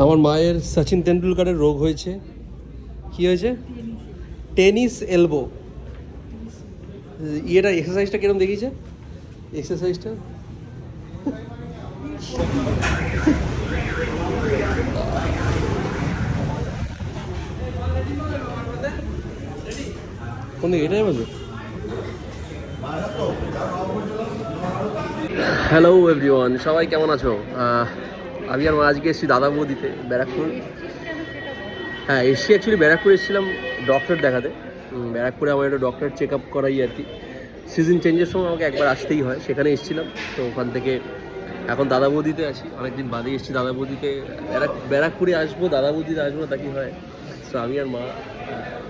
আমার মায়ের সচিন তেন্ডুলকারের রোগ হয়েছে। কি হয়েছে? Tennis elbow. ইয়েটা এক্সারসাইজটা কিরকম দেখিয়েছে? এক্সারসাইজটা কোন দিকে? এটাই বলবে। হ্যালো এভরিওয়ান, সবাই কেমন আছো? আমি আর মা আজকে এসেছি দাদা বৌদিতে ব্যারাকপুর। হ্যাঁ এসছি, অ্যাকচুয়ালি ব্যারাকপুর এসেছিলাম ডক্টর দেখাতে। ব্যারাকপুরে আমার একটা ডক্টর চেক আপ করাই আর কি। সিজন চেঞ্জের সময় আমাকে একবার আসতেই হয়, সেখানে এসেছিলাম। তো ওখান থেকে এখন দাদা বৌদিতে আছি, অনেকদিন বাদেই এসেছি দাদা বৌদিতে। ব্যারাকপুরে আসবো, দাদা বৌদিতে আসবো না, তা কি হয়। সো আমি আর মা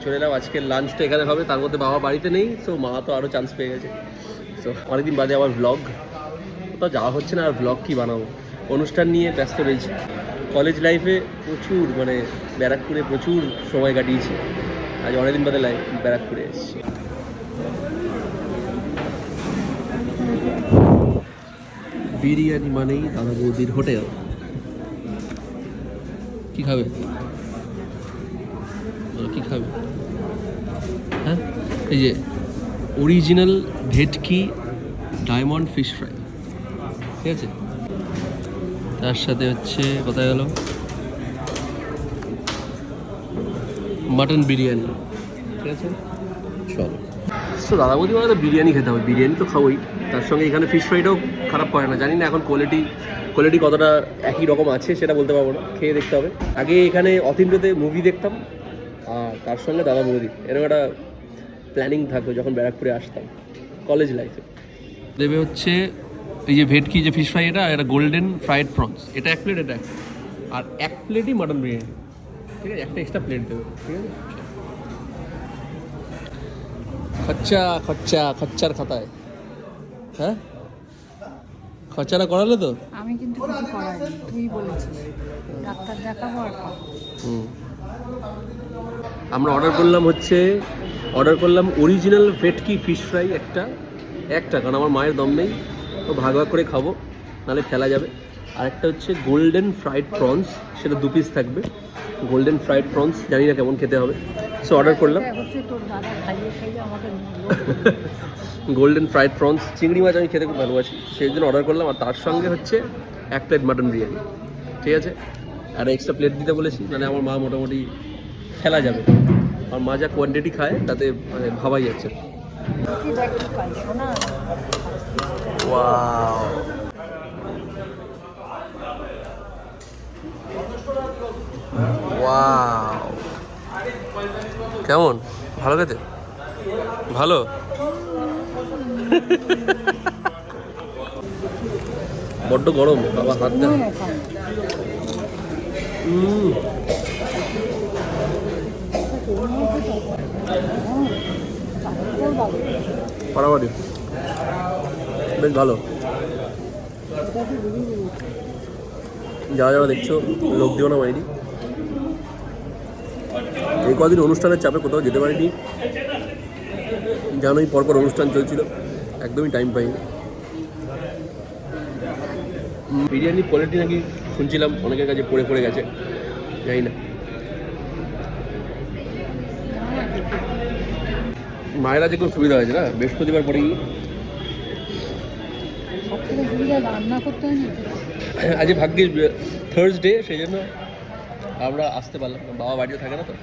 চলে এলাম। আজকের লাঞ্চটা এখানে হবে, তার মধ্যে বাবা বাড়িতে নেই, সো মা তো আরও চান্স পেয়ে গেছে। সো অনেকদিন বাদে আবার ভ্লগ, কোথাও যাওয়া হচ্ছে না, আর ভ্লগ কী বানাবো, অনুষ্ঠান নিয়ে ব্যস্ত রয়েছি। কলেজ লাইফে প্রচুর ব্যারাকপুরে প্রচুর সময় কাটিয়েছি। আজ অনেকদিন বাদে ব্যারাকপুরে এসেছি। বিরিয়ানি মানেই দাদা বৌদির হোটেল। কি খাবে? কি খাবে? হ্যাঁ, এই যে অরিজিনাল ভেটকি ডায়মন্ড ফিশ ফ্রাই, ঠিক আছে। তার সাথে হচ্ছে কোথায় গেল মাটন বিরিয়ানি, ঠিক আছে। চলো, তো দাদা বৌদি মানে তো বিরিয়ানি খেতে হবে, বিরিয়ানি তো খাবোই, তার সঙ্গে এখানে ফিশ ফ্রাইটাও খারাপ করে না। জানি না এখন কোয়ালিটি কতটা একই রকম আছে সেটা বলতে পারবো না, খেয়ে দেখতে হবে। আগে এখানে অথেন্টিতে মুভি দেখতাম, আর তার সঙ্গে দাদা বৌদি, এরকম একটা প্ল্যানিং থাকতো যখন ব্যারাকপুরে আসতাম কলেজ লাইফে। দেবে হচ্ছে এই যে ভেটকি যে ফিশ ফ্রাই, এটা গোল্ডেন ফ্রাইড প্রনস, এটা এক প্লেট, এটা এক, আর এক প্লেটই মাটন বিরিয়ানি, ঠিক আছে। একটা এক্সট্রা প্লেট দেবে, ঠিক আছে। খচ্চার খাতায়, হ্যাঁ খরচাটা করালে তো? আমি কিন্তু কিছু করাইনি, তুই বলেছিস ডাক্তার দেখাবো আর আমরা অর্ডার করলাম অরিজিনাল ভেটকি ফিশ ফ্রাই একটা, কারণ আমার মায়ের দম নেই, তো ভাগ করে খাবো, নাহলে ফেলা যাবে। আরেকটা হচ্ছে গোল্ডেন ফ্রাইড প্রনস, সেটা 2 পিস থাকবে। গোল্ডেন ফ্রাইড প্রনস জানি না কেমন খেতে হবে, সো অর্ডার করলাম। গোল্ডেন ফ্রাইড প্রনস, চিংড়ি মাছ আমি খেতে খুব ভালোবাসি, সেই জন্য অর্ডার করলাম। আর তার সঙ্গে হচ্ছে 1 প্লেট মাটন বিরিয়ানি, ঠিক আছে। আর এক্সট্রা প্লেট দিতে বলেছি, মানে আমার মা মোটামুটি ফেলা যাবে। আর মা যা কোয়ান্টিটি খায় তাতে মানে ভাবাই যাচ্ছে। ওয়াও, ওয়াও, কেমন? ভালো খেতে? ভালো। বড্ড গরম বাবা, হাত দেয়। পাড়াবাড়ি বেশ ভালো। যারা দেখছো, লোক দিও না মাইরি। এই কদিন অনুষ্ঠানের চাপে কোথাও যেতে পারিনি, জানোই পরপর অনুষ্ঠান চলছিল, একদমই টাইম পাইনি। বিরিয়ানির কোয়ালিটি নাকি শুনছিলাম অনেকের কাছে পড়ে গেছে, জানি না। মায়ের আজকে খুব সুবিধা হয়েছে না, বৃহস্পতিবার পরে গিয়ে রান্না করতে হয় না। আজ ভাগ্যিস থার্সডে, সেই জন্য আমরা আসতে পারলাম, বাবা বাড়িতে থাকে না তো।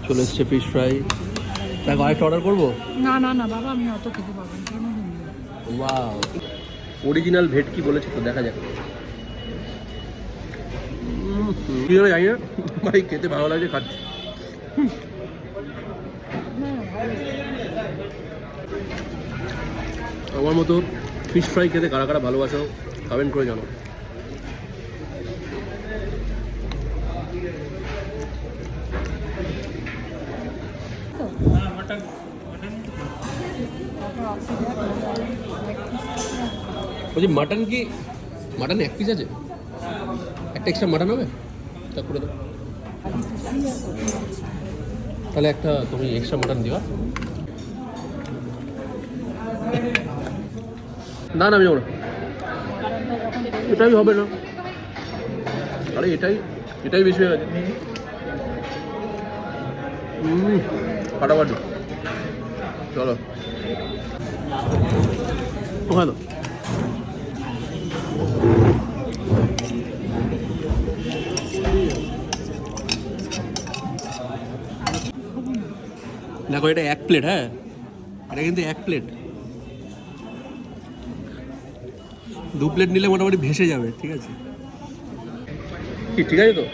চলে এসছে ফিশ ফ্রাই। তাকে আরেকটা অর্ডার করবো? না বাবা, আমি অত খেতে পারবো না। ওয়াও, অরিজিনাল ভেটকি বলেছে তো, দেখা যাক। জানি না ভাই, খেতে ভালো লাগছে, খাচ্ছি। আমার মতো ফিশ ফ্রাই খেতে কারা কারা ভালোবাসো কমেন্ট করে জানো। বলছি মাটন 1 পিস আছে? একটা এক্সট্রা মাটন হবে, তা করে দাও তাহলে। একটা তুমি এক্সট্রা মাটন দিবা। না আমি যাবো না। এটাই হবে না, আরে এটাই এটাই বেশি হয়ে গেছে। ফাটাফাটি, চলো ওখানে দেখো, এটা 1 প্লেট। হ্যাঁ, এটা কিন্তু 1 প্লেট। 2 প্লেট নিলে মোটামুটি ভেসে যাবে। ঠিক আছে কি, ঠিক আছে তো?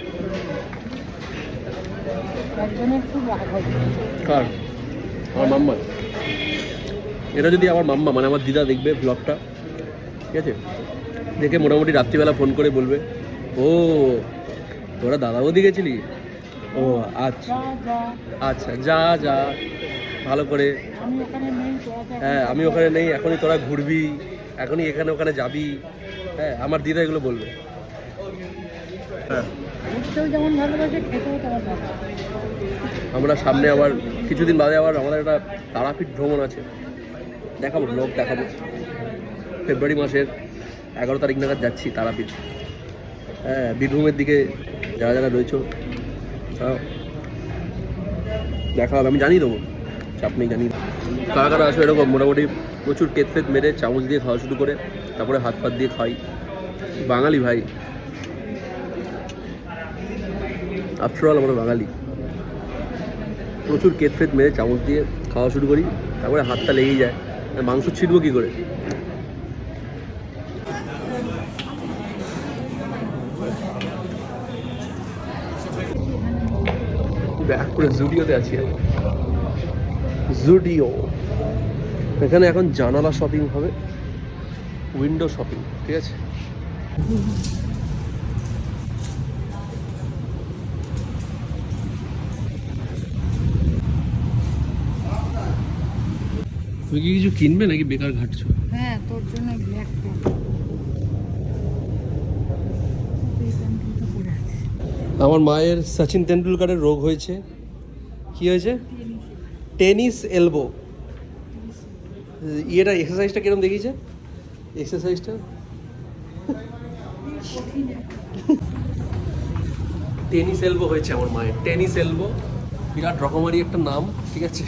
একজনের খুব রাগ হবে। কার? আমার মাম্মা। এটা যদি আমার মাম্মা মানে আমার দিদা দেখবে ব্লগটা, ঠিক আছে, দেখে মোটামুটি রাত্রিবেলা ফোন করে বলবে, ও তোরা দাদা বৌদি গেছিলি? ও আচ্ছা যা যা, আচ্ছা, যা যা ভালো করে। আমি ওখানে নেই, তোরা যা। হ্যাঁ, আমি ওখানে নেই, এখনই তোরা ঘুরবি, এখনই এখানে ওখানে যাবি। হ্যাঁ, আমার দিদা এগুলো বলবে। হ্যাঁ, ঘুরতেও যেমন ভালোবাসে, খেতেও তেমন ভালোবাসে। আমরা সামনে আবার কিছুদিন বাদে আবার আমাদের একটা তারাপীঠ ভ্রমণ আছে, দেখাবো, ব্লগ দেখাবো। ফেব্রুয়ারি মাসের 11 তারিখ নাগাদ যাচ্ছি তারাপীঠ। হ্যাঁ, বীরভূমের দিকে যারা যারা রয়েছে দেখা হবে, আমি জানিয়ে দেবো, চাপ নেই, জানিয়ে দেবো। কারা কারা আসো এরকম মোটামুটি প্রচুর কেত ফেত মেরে চামচ দিয়ে খাওয়া শুরু করে তারপরে হাত ফাত দিয়ে খাই। বাঙালি ভাই, আফটারঅল আমরা বাঙালি। প্রচুর কেত ফেত মেরে চামচ দিয়ে খাওয়া শুরু করি, তারপরে হাতটা লেগেই যায়, মাংস ছিটবো কী করে। ব্যাক করে জুডিওতে আছি আমি। জুডিও, এখানে এখন জানালা শপিং হবে, উইন্ডো শপিং। ঠিক আছে, তুমি কি কিছু কিনবে নাকি বেকার ঘাটছো? হ্যাঁ, তোর জন্য ব্ল্যাক পেন পরে আছে। আমার মায়ের সচিন তেন্ডুলকারের রোগ হয়েছে। কি হয়েছে? Tennis elbow. ইয়েটা এক্সারসাইজটা কিরকম দেখিয়েছে? এক্সারসাইজটা টেনিস এলবো হয়েছে আমার মায়ের। টেনিস এলবো বিরাট রকমারি একটা নাম, ঠিক আছে।